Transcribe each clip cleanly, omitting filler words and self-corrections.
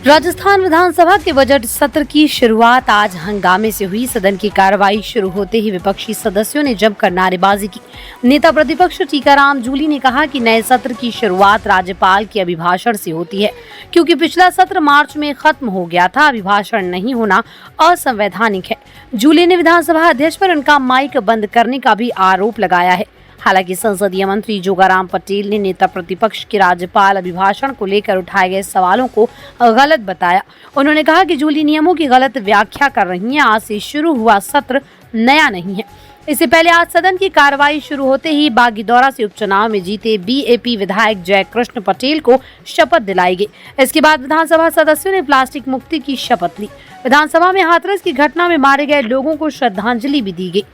राजस्थान विधानसभा के बजट सत्र की शुरुआत आज हंगामे से हुई। सदन की कार्रवाई शुरू होते ही विपक्षी सदस्यों ने जमकर नारेबाजी की। नेता प्रतिपक्ष टीकाराम जूली ने कहा कि नए सत्र की शुरुआत राज्यपाल के अभिभाषण से होती है, क्योंकि पिछला सत्र मार्च में खत्म हो गया था। अभिभाषण नहीं होना असंवैधानिक है। जूली ने विधानसभा अध्यक्ष पर उनका माइक बंद करने का भी आरोप लगाया है। हालांकि संसदीय मंत्री जोगाराम पटेल ने नेता प्रतिपक्ष के राज्यपाल अभिभाषण को लेकर उठाए गए सवालों को गलत बताया। उन्होंने कहा कि जूली नियमों की गलत व्याख्या कर रही हैं। आज से शुरू हुआ सत्र नया नहीं है। इससे पहले आज सदन की कार्रवाई शुरू होते ही बागीदौरा से उपचुनाव में जीते बीएपी विधायक जयकृष्ण पटेल को शपथ दिलाई गई। इसके बाद विधानसभा सदस्यों ने प्लास्टिक मुक्ति की शपथ ली। विधानसभा में हाथरस की घटना में मारे गए लोगों को श्रद्धांजलि भी दी गई।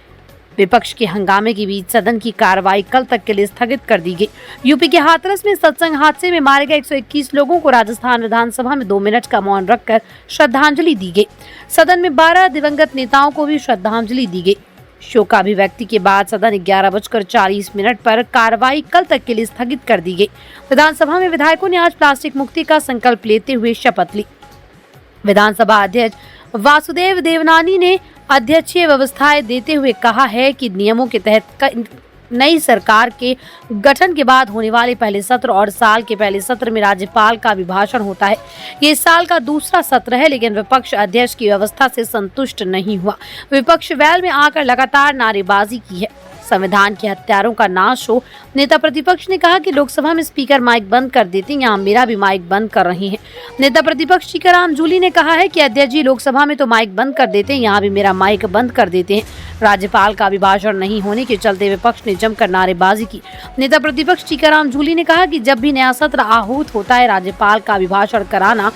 विपक्ष के हंगामे के बीच सदन की कार्रवाई कल तक के लिए स्थगित कर दी गई। यूपी के हाथरस में सत्संग हादसे में मारे गए 121 लोगों को राजस्थान विधानसभा में 2 मिनट का मौन रखकर श्रद्धांजलि दी गई। सदन में 12 दिवंगत नेताओं को भी श्रद्धांजलि दी गई। शोकाभिव्यक्ति के बाद सदन 11:40 पर कार्रवाई कल तक के लिए स्थगित कर दी गई। विधानसभा में विधायकों ने आज प्लास्टिक मुक्ति का संकल्प लेते हुए शपथ ली। विधानसभा अध्यक्ष वासुदेव देवनानी ने अध्यक्षीय व्यवस्थाएं देते हुए कहा है कि नियमों के तहत नई सरकार के गठन के बाद होने वाले पहले सत्र और साल के पहले सत्र में राज्यपाल का अभिभाषण होता है। ये इस साल का दूसरा सत्र है, लेकिन विपक्ष अध्यक्ष की व्यवस्था से संतुष्ट नहीं हुआ। विपक्ष वेल में आकर लगातार नारेबाजी की है। संविधान के हत्यारों का नाश हो। नेता प्रतिपक्ष ने कहा कि लोकसभा में स्पीकर माइक बंद कर देते हैं, यहाँ मेरा भी माइक बंद कर रहे हैं। नेता प्रतिपक्ष टीकाराम जूली ने कहा है कि अध्यक्ष जी लोकसभा में तो माइक बंद कर देते हैं, यहाँ भी मेरा माइक बंद कर देते हैं। राज्यपाल का अभिभाषण नहीं होने के चलते विपक्ष ने जमकर नारेबाजी की। नेता प्रतिपक्ष टीकाराम जूली ने कहा कि जब भी नया सत्र आहूत होता है, राज्यपाल का अभिभाषण कराना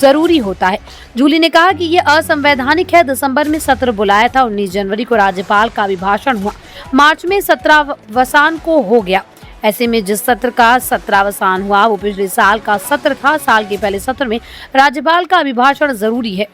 जरूरी होता है। जूली ने कहा कि यह असंवैधानिक है। दिसंबर में सत्र बुलाया था, 19 जनवरी को राज्यपाल का अभिभाषण हुआ, मार्च में सत्रावसान को हो गया। ऐसे में जिस सत्र का सत्रावसान हुआ वो पिछले साल का सत्र था। साल के पहले सत्र में राज्यपाल का अभिभाषण जरूरी है।